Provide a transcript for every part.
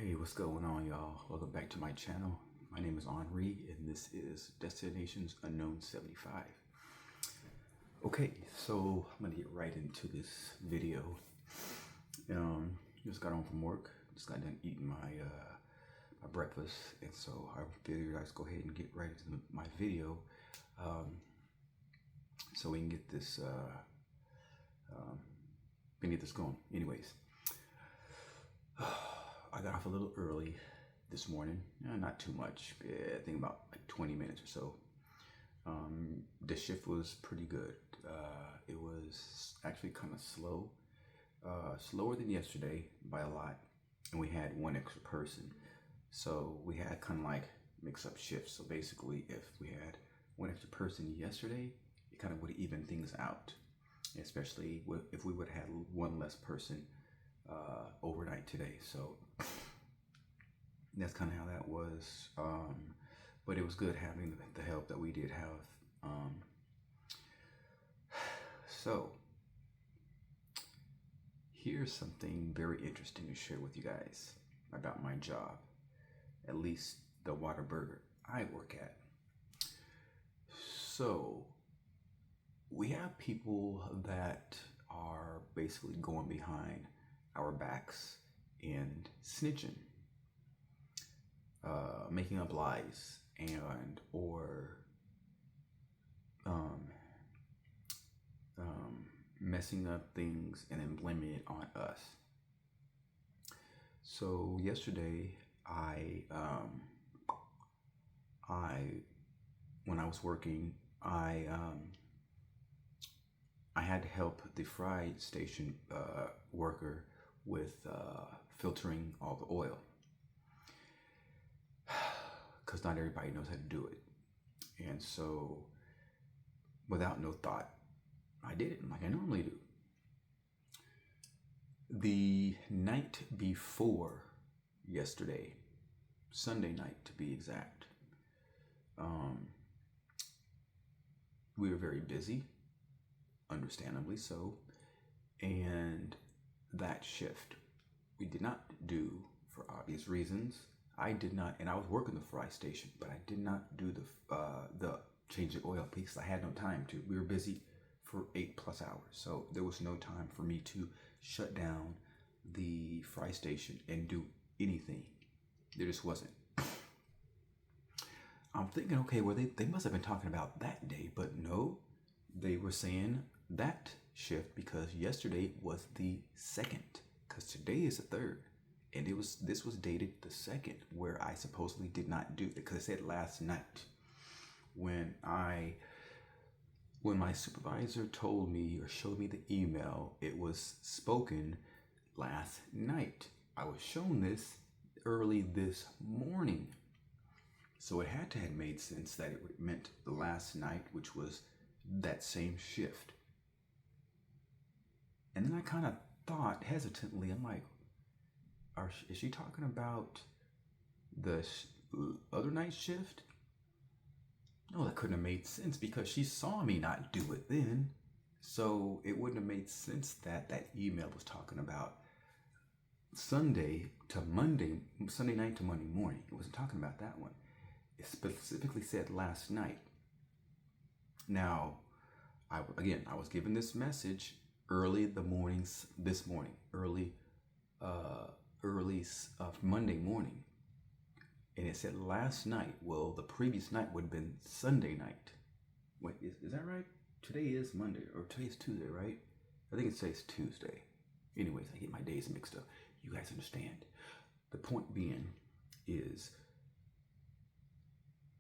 Hey, what's going on, y'all? Welcome back to my channel. My name is Henri, and this is Destinations Unknown 75. Okay, so I'm gonna get right into this video. Just got home from work. Just got done eating my breakfast, and so I figured I'd go ahead and get right into my video, so we can get this going. Anyways. I got off a little early this morning, not too much, I think about like 20 minutes or so. The shift was pretty good. It was actually kind of slow, slower than yesterday by a lot, and we had one extra person. So we had kind of like mix-up shifts. So basically, if we had one extra person yesterday, it kind of would even things out, especially if we would have had one less person overnight today. So that's kind of how that was. But it was good having the help that we did have. So here's something very interesting to share with you guys about my job, at least the Whataburger I work at. So we have people that are basically going behind our backs and snitching, making up lies, and or messing up things and then blaming it on us. So yesterday, when I was working, I had to help the fry station worker with filtering all the oil, because not everybody knows how to do it. And so without no thought, I did it like I normally do. The night before yesterday, Sunday night to be exact, we were very busy, understandably so, and that shift we did not do for obvious reasons. I did not, and I was working the fry station, but I did not do the change the oil piece. I had no time to. We were busy for 8+ hours, so there was no time for me to shut down the fry station and do anything. There just wasn't. I'm thinking, okay, well, they must have been talking about that day, but no, they were saying that shift because yesterday was the 2nd, because today is the 3rd, and this was dated the 2nd, where I supposedly did not do it, because it said last night. When my supervisor told me or showed me the email, it was spoken last night. I was shown this early this morning. So it had to have made sense that it meant the last night, which was that same shift. And then I kind of thought hesitantly, I'm like, is she talking about the other night shift? No, that couldn't have made sense because she saw me not do it then. So it wouldn't have made sense that that email was talking about Sunday night to Monday morning. It wasn't talking about that one. It specifically said last night. Now, I was given this message early this morning, early Monday morning, and it said last night. Well, the previous night would have been Sunday night. Wait, is that right? Today is Monday, or today is Tuesday, right? I think it says Tuesday. Anyways, I get my days mixed up. You guys understand. The point being is,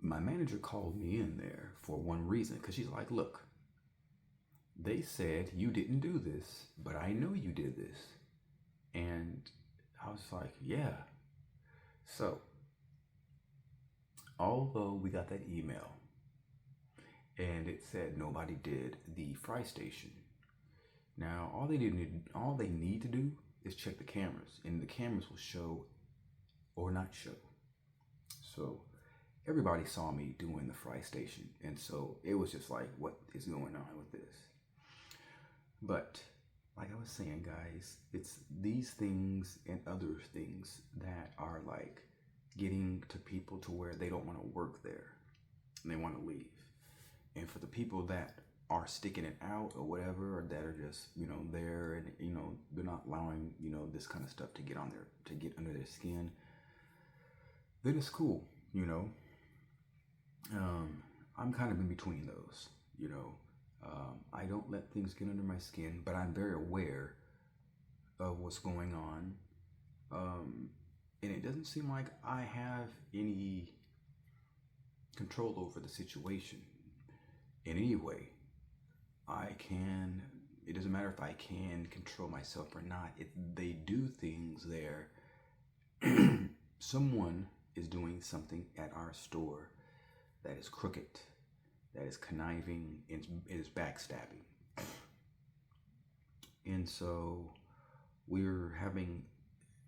my manager called me in there for one reason, because she's like, look, they said you didn't do this, but I know you did this. And I was like, yeah. So, although we got that email and it said nobody did the fry station, now all they need to do is check the cameras, and the cameras will show or not show. So everybody saw me doing the fry station, and so it was just like, what is going on with this? But like I was saying, guys, it's these things and other things that are like getting to people to where they don't want to work there and they want to leave. And for the people that are sticking it out or whatever, or that are just, there, and, they're not allowing, this kind of stuff to get on to get under their skin, then it's cool, I'm kind of in between those, I don't let things get under my skin, but I'm very aware of what's going on. And it doesn't seem like I have any control over the situation in any way. It doesn't matter if I can control myself or not. If they do things there, someone is doing something at our store that is crooked, that is conniving, and is backstabbing. And so we're having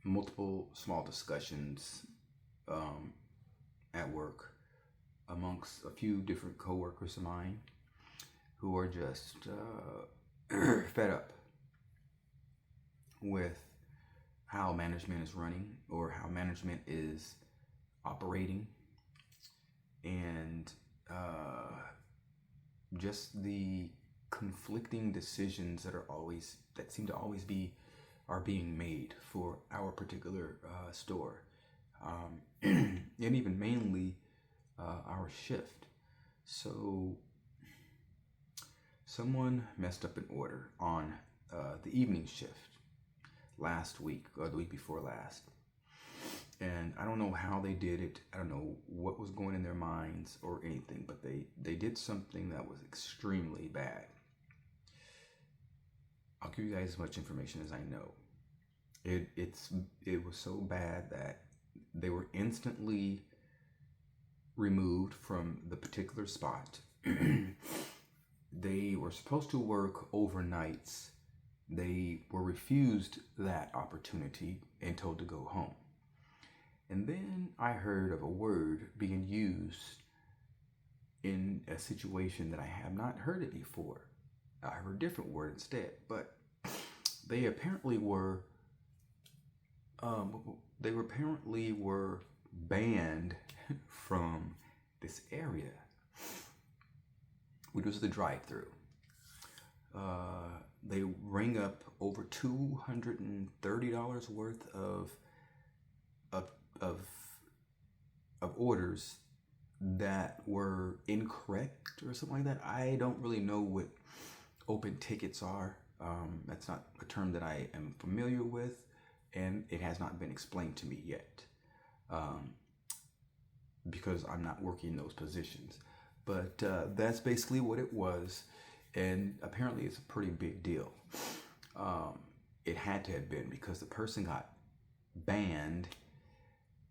multiple small discussions at work amongst a few different coworkers of mine who are just fed up with how management is running or how management is operating, and just the conflicting decisions that seem to always are being made for our particular store, and even mainly our shift. So someone messed up an order on the evening shift last week or the week before last. And I don't know how they did it. I don't know what was going in their minds or anything, but they did something that was extremely bad. I'll give you guys as much information as I know. It was so bad that they were instantly removed from the particular spot. They were supposed to work overnights. They were refused that opportunity and told to go home. And then I heard of a word being used in a situation that I have not heard it before. I heard a different word instead, but they apparently were banned from this area, which was the drive-through. They rang up over $230 worth of orders that were incorrect or something like that. I don't really know what open tickets are. That's not a term that I am familiar with, and it has not been explained to me yet, because I'm not working those positions. But that's basically what it was, and apparently it's a pretty big deal. It had to have been, because the person got banned,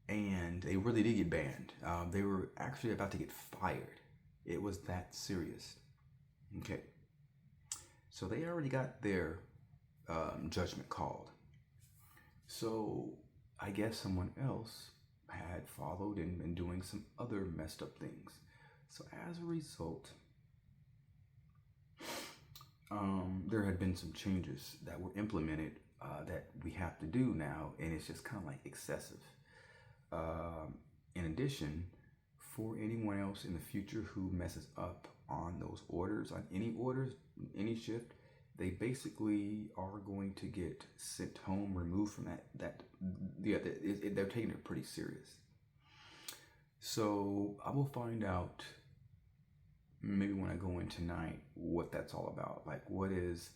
and they really did get banned. They were actually about to get fired. It was that serious. Okay. So they already got their judgment called. So I guess someone else had followed and been doing some other messed up things. So as a result, there had been some changes that were implemented that we have to do now, and it's just kind of like excessive. In addition, for anyone else in the future who messes up on those orders, on any orders, any shift, they basically are going to get sent home, removed from they're taking it pretty serious. So I will find out maybe when I go in tonight what that's all about. Like, what is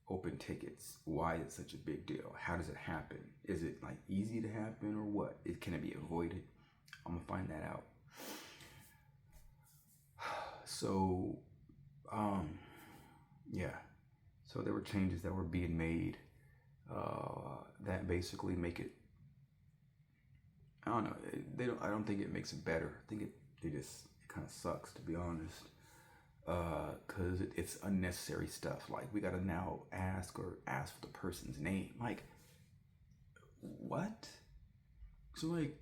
open tickets? Why is it such a big deal? How does it happen? Is it like easy to happen, or what? Can it be avoided? I'm gonna find that out. So, yeah. So there were changes that were being made that basically make it. I don't know. I don't think it makes it better. I think it kind of sucks, to be honest. Because it's unnecessary stuff. Like, we gotta now ask for the person's name. Like, what? So, like,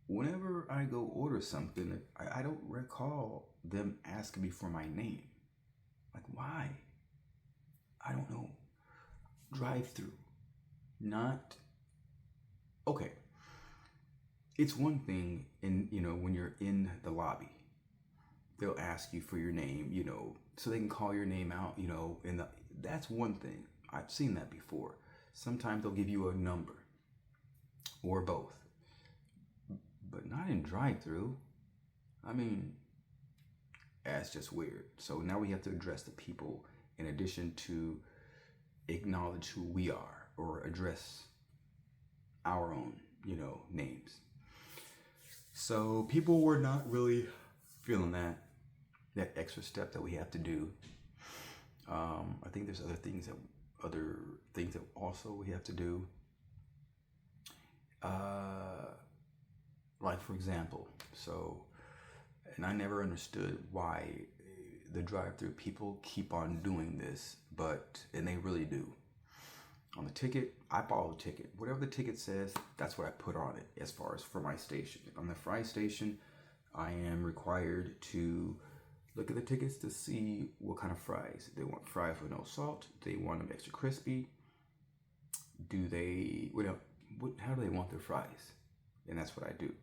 whenever I go order something, I don't recall them asking me for my name. Like, why? I don't know. drive-through. Not okay. It's one thing in, when you're in the lobby, they'll ask you for your name, so they can call your name out, that's one thing. I've seen that before. Sometimes they'll give you a number or both, but not in drive-through. I mean, that's just weird. So now we have to address the people in addition to acknowledge who we are or address our own, names. So people were not really feeling that extra step that we have to do. I think there's other things that also we have to do. Like for example, and I never understood why the drive-through people keep on doing this, and they really do. On the ticket, I follow the ticket. Whatever the ticket says, that's what I put on it as far as for my station. On the fry station, I am required to look at the tickets to see what kind of fries. They want fries with no salt. They want them extra crispy. How do they want their fries? And that's what I do.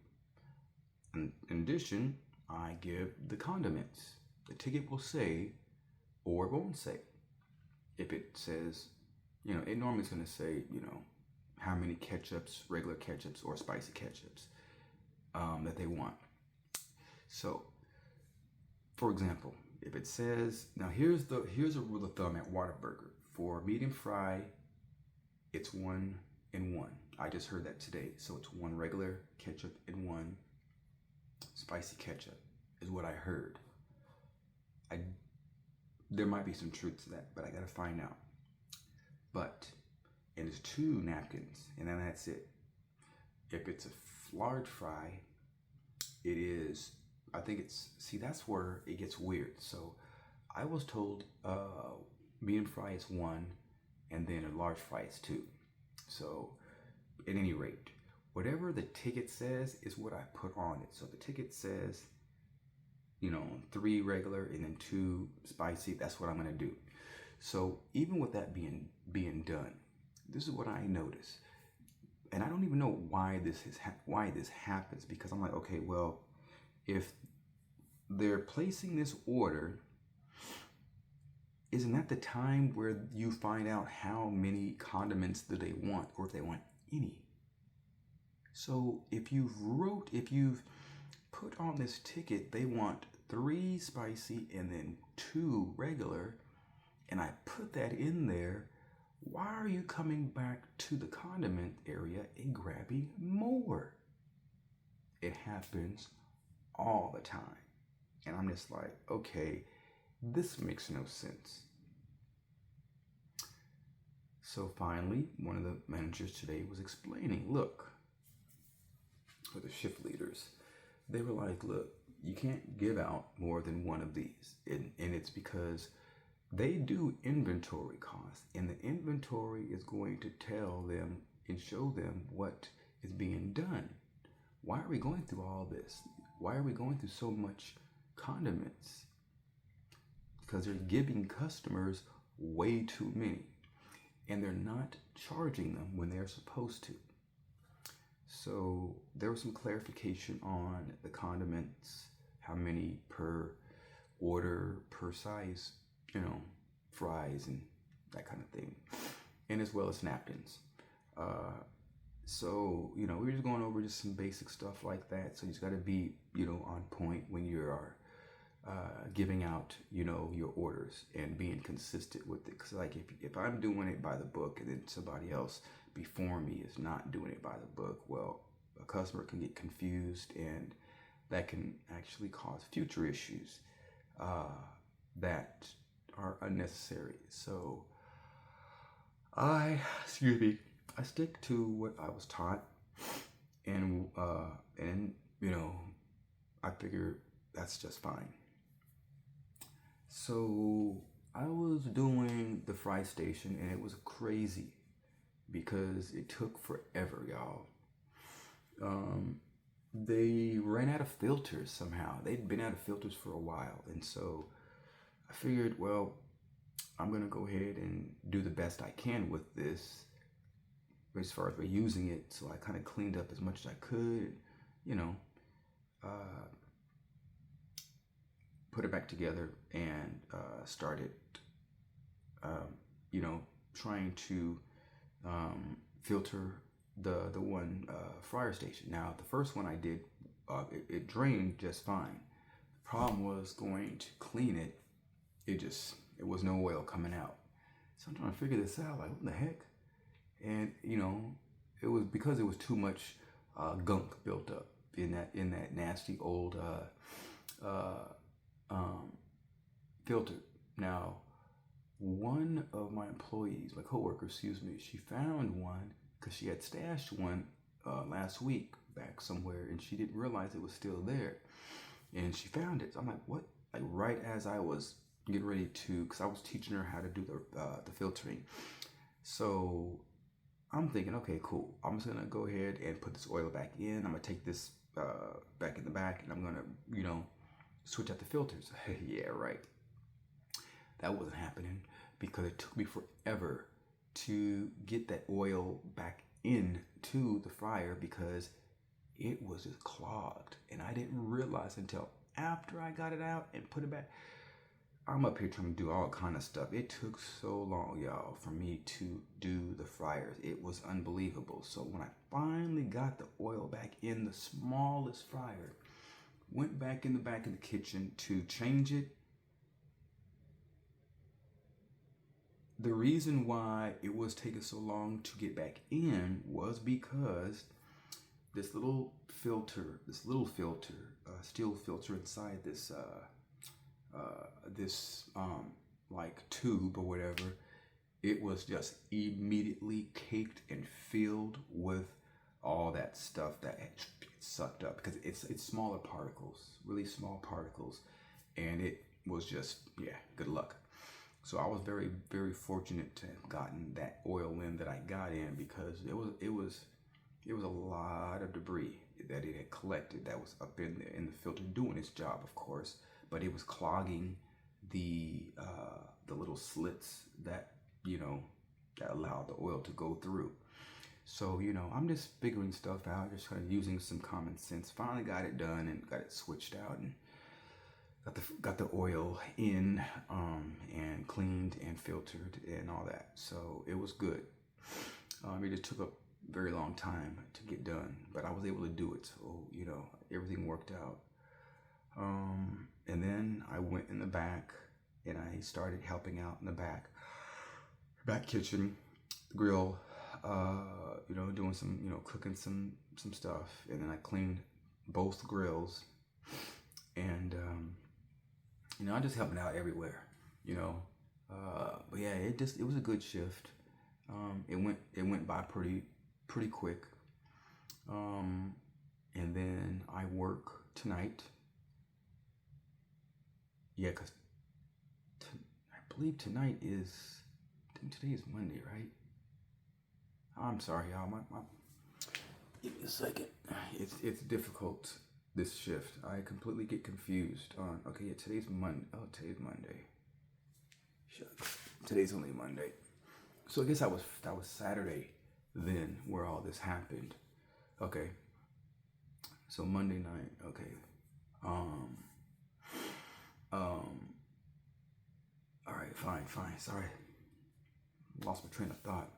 In addition, I give the condiments. The ticket will say, or it won't say. If it says, it normally is going to say, how many ketchups, regular ketchups or spicy ketchups that they want. So, for example, if it says, now here's a rule of thumb at Whataburger. For medium fry, it's 1 and 1. I just heard that today. So it's 1 regular ketchup and 1 spicy ketchup is what I heard. There might be some truth to that, but I gotta find out. And it's 2 napkins, and then that's it. If it's a large fry, it is, I think that's where it gets weird. So I was told medium fry is 1, and then a large fry is 2. So at any rate, whatever the ticket says is what I put on it. So the ticket says, 3 regular and then 2 spicy, that's what I'm gonna do. So even with that being done, this is what I notice. And I don't even know why this happens, because I'm like, okay, well, if they're placing this order, isn't that the time where you find out how many condiments do they want, or if they want any? So if you've put on this ticket, they want 3 spicy and then 2 regular, and I put that in there, why are you coming back to the condiment area and grabbing more? It happens all the time. And I'm just like, okay, this makes no sense. So finally, one of the managers today was explaining, look, for the shift leaders, they were like, look, you can't give out more than 1 of these. And it's because they do inventory costs, and the inventory is going to tell them and show them what is being done. Why are we going through all this? Why are we going through so much condiments? Because they're giving customers way too many, and they're not charging them when they're supposed to. So there was some clarification on the condiments, how many per order, per size, fries and that kind of thing, and as well as napkins. So we were just going over just some basic stuff like that. So you just got to be on point when you are giving out your orders and being consistent with it. Because like if I'm doing it by the book and then somebody else before me is not doing it by the book, well, a customer can get confused, and that can actually cause future issues that are unnecessary. So I stick to what I was taught, and I figure that's just fine. So I was doing the fry station, and it was crazy because it took forever, y'all. They ran out of filters somehow. They'd been out of filters for a while, and so I figured, well, I'm gonna go ahead and do the best I can with this as far as we're using it. So I kind of cleaned up as much as I could, you know, uh, put it back together and started, um, you know, trying to filter the one fryer station. Now the first one I did, it drained just fine. The problem was going to clean it. It was no oil coming out. So I'm trying to figure this out. Like, what the heck? And you know, it was because it was too much gunk built up in that nasty old filter. Now, one of my employees, my coworker, excuse me, she found one because she had stashed one last week back somewhere, and she didn't realize it was still there. And she found it. So I'm like, what? Like right as I was getting ready to, because I was teaching her how to do the filtering. So I'm thinking, okay, cool. I'm just gonna go ahead and put this oil back in. I'm gonna take this back in the back, and I'm gonna, you know, switch out the filters. Yeah, right. That wasn't happening because it took me forever to get that oil back into the fryer because it was just clogged, and I didn't realize until after I got it out and put it back. I'm up here trying to do all kind of stuff. It took so long, y'all, for me to do the fryers. It was unbelievable. So when I finally got the oil back in the smallest fryer, went back in the back of the kitchen to change it. The reason why it was taking so long to get back in was because this little filter, steel filter inside this like tube or whatever, it was just immediately caked and filled with all that stuff that had sucked up because it's smaller particles, really small particles, and it was just, yeah, good luck. So I was very, very fortunate to have gotten that oil in that I got in because it was a lot of debris that it had collected that was up in there in the filter doing its job, of course, but it was clogging the little slits that, you know, that allowed the oil to go through. So, you know, I'm just figuring stuff out, just kind of using some common sense. Finally got it done and got it switched out and got the oil in and cleaned and filtered and all that. So it was good. It just took a very long time to get done, but I was able to do it. So, you know, everything worked out. And then I went in the back and I started helping out in the back kitchen, grill, you know, doing some, you know, cooking some stuff. And then I cleaned both grills and, you know, I'm just helping out everywhere, you know. But yeah, it was a good shift. It went by pretty quick. And then I work tonight. Yeah, cause I believe tonight is, I think today is Monday, right? I'm sorry, y'all. Give me a second. It's difficult, this shift. I completely get confused on. Okay, yeah, today's Monday. Oh, today's Monday. Shucks. Today's only Monday. So I guess that was Saturday then where all this happened. Okay. So Monday night. Okay. All right, fine. Sorry, lost my train of thought.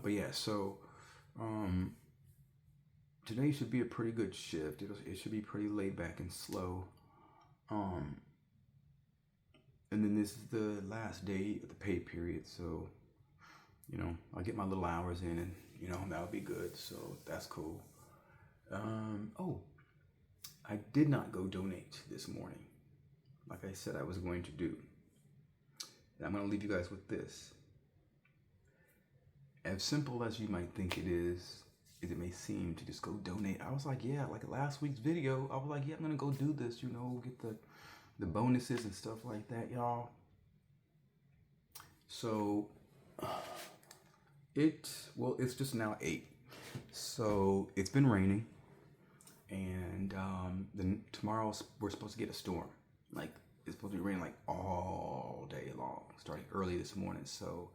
But yeah, so today should be a pretty good shift. It should be pretty laid back and slow. And then this is the last day of the pay period, so you know I'll get my little hours in, and you know that'll be good. So that's cool. Oh, I did not go donate this morning, like I said I was going to do. And I'm going to leave you guys with this. As simple as you might think it is it may seem to just go donate. I was like, yeah, like last week's video, I was like, yeah, I'm going to go do this, you know, get the bonuses and stuff like that, y'all. So, it's just now 8. So, it's been raining. And then tomorrow we're supposed to get a storm. Like, it's supposed to be raining like all day long, starting early this morning. So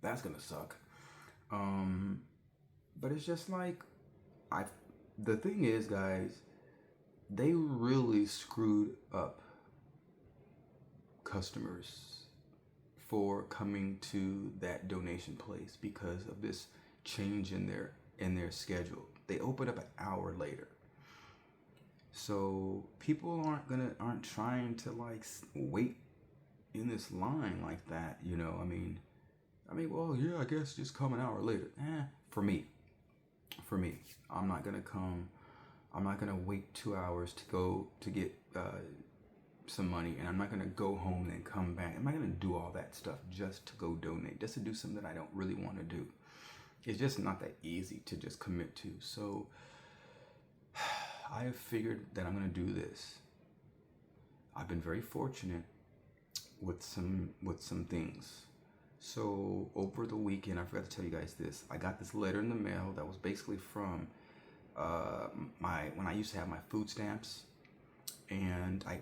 that's gonna suck. Um, but it's just like I. The thing is, guys, they really screwed up customers for coming to that donation place because of this change in their schedule. They open up an hour later. So people aren't trying to like wait in this line like that, you know. Well, yeah, I guess just come an hour later. For me, I'm not gonna come. I'm not gonna wait 2 hours to go to get some money, and I'm not gonna go home and then come back. I'm not gonna do all that stuff just to go donate, just to do something that I don't really want to do. It's just not that easy to just commit to. So I have figured that I'm gonna do this. I've been very fortunate with some things. So over the weekend, I forgot to tell you guys this. I got this letter in the mail that was basically from when I used to have my food stamps, and I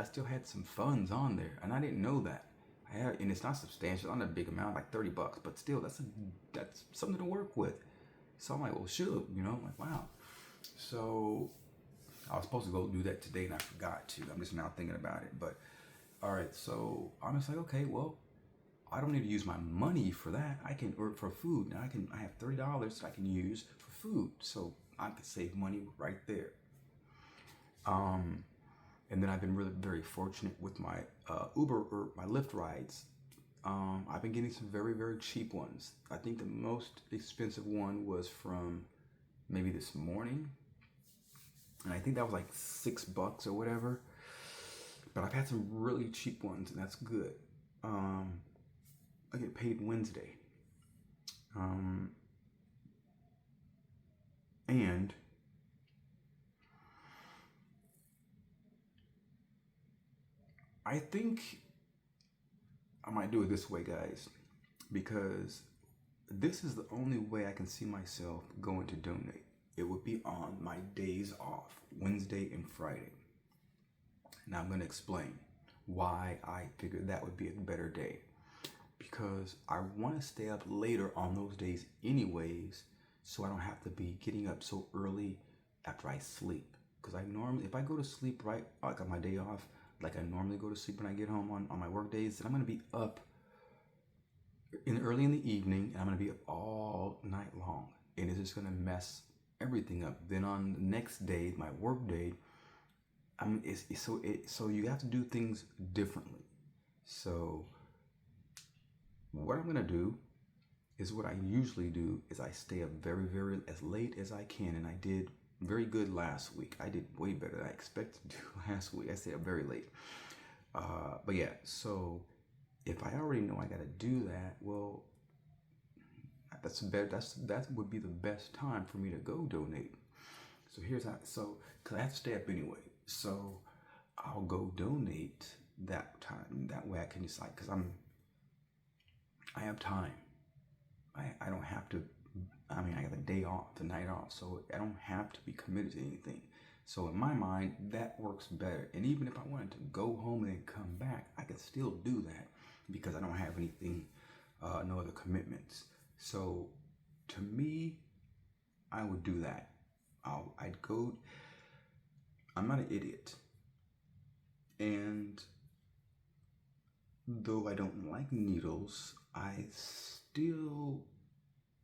still had some funds on there, and I didn't know that. And it's not substantial, not a big amount, like $30, but still, that's something to work with. So I'm like, well, shoot, you know, I'm like, wow. So I was supposed to go do that today, and I forgot to. I'm just now thinking about it. But all right, so I'm just like, okay, well, I don't need to use my money for that. I can, or for food. Now I have $30 that I can use for food, so I could save money right there. And then I've been really very fortunate with my Uber or my Lyft rides. I've been getting some very, very cheap ones. I think the most expensive one was from maybe this morning, and I think that was like $6 or whatever. But I've had some really cheap ones, and that's good. I get paid Wednesday, and I think I might do it this way, guys, because this is the only way I can see myself going to donate. It would be on my days off, Wednesday and Friday. Now I'm going to explain why I figured that would be a better day. Because I want to stay up later on those days anyways, so I don't have to be getting up so early after I sleep. Because if I go to sleep right, like on my day off, like I normally go to sleep when I get home on my work days, then I'm going to be up early in the evening, and I'm going to be up all night long. And it's just going to mess everything up. Then on the next day, my work day, so you have to do things differently. So what I'm gonna do is what I usually do is I stay up very, very as late as I can, and I did very good last week. I did way better than I expected to do last week. I stayed up very late. But yeah, so if I already know I gotta do that, well, that would be the best time for me to go donate. So here's how. So because I have to stay up anyway, so I'll go donate that time. That way I can just like, because I have time. I don't have to, I have a day off, the night off, so I don't have to be committed to anything. So in my mind, that works better. And even if I wanted to go home and then come back, I could still do that because I don't have anything, no other commitments. So to me, I would do that. I'm not an idiot. And though I don't like needles, I still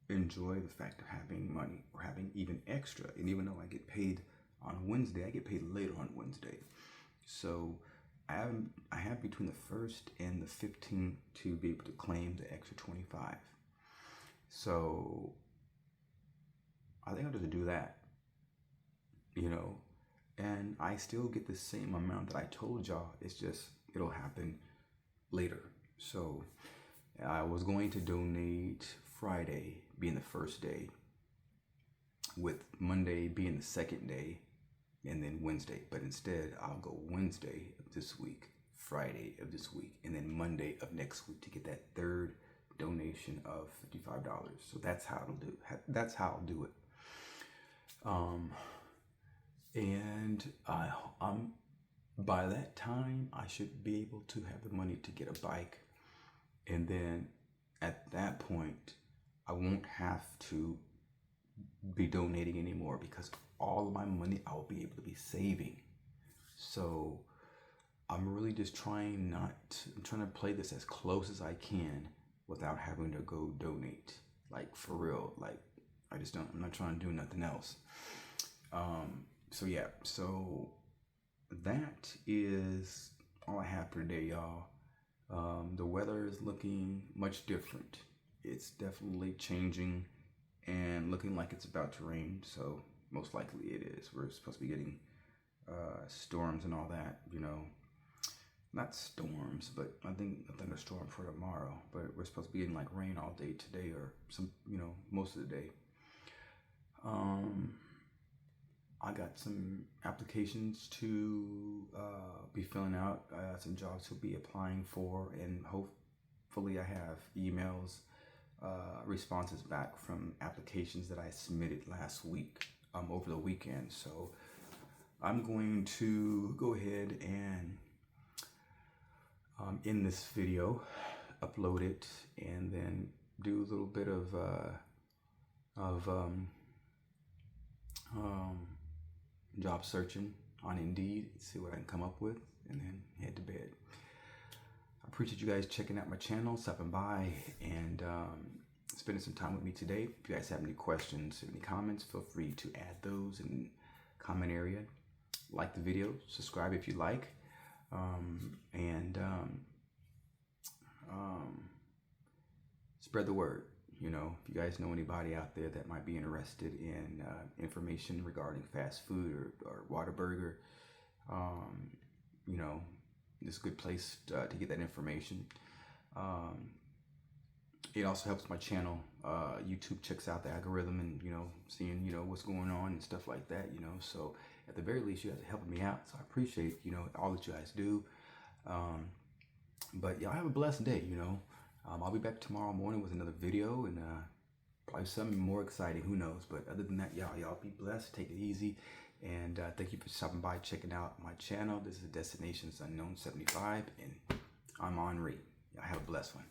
enjoy the fact of having money or having even extra. And even though I get paid on Wednesday, I get paid later on Wednesday. So I have between the 1st and the 15th to be able to claim the extra 25. So I think I'll just do that, you know, and I still get the same amount that I told y'all. It's just, it'll happen later. So I was going to donate Friday being the first day, with Monday being the second day, and then Wednesday. But instead, I'll go Wednesday of this week, Friday of this week, and then Monday of next week to get that third donation of $55. So that's how I'll do it. And by that time, I should be able to have the money to get a bike. And then at that point, I won't have to be donating anymore because all of my money I will be able to be saving. So I'm really just trying I'm trying to play this as close as I can without having to go donate. Like for real, like I'm not trying to do nothing else. So yeah, so that is all I have for today, y'all. The weather is looking much different. It's definitely changing and looking like it's about to rain. So most likely it is. We're supposed to be getting storms and all that, you know. Not storms, but I think a thunderstorm for tomorrow. But we're supposed to be getting like rain all day today, or some, you know, most of the day. I got some applications to be filling out, some jobs to be applying for, and hopefully I have emails, responses back from applications that I submitted last week, over the weekend. So I'm going to go ahead and in this video, upload it, and then do a little bit of job searching on Indeed, see what I can come up with, and then head to bed. I appreciate you guys checking out my channel, stopping by, and spending some time with me today. If you guys have any questions, any comments, feel free to add those in the comment area. Like the video, subscribe if you like, and spread the word. You know, if you guys know anybody out there that might be interested in information regarding fast food or Whataburger, you know, this is a good place to get that information. It also helps my channel. YouTube checks out the algorithm and, you know, seeing, you know, what's going on and stuff like that, you know. So at the very least, you guys are helping me out. So I appreciate, you know, all that you guys do. But y'all have a blessed day, you know. I'll be back tomorrow morning with another video and probably something more exciting, who knows. But other than that, y'all be blessed, take it easy. And thank you for stopping by, checking out my channel. This is Destinations Unknown 75, and I'm Henri. Y'all have a blessed one.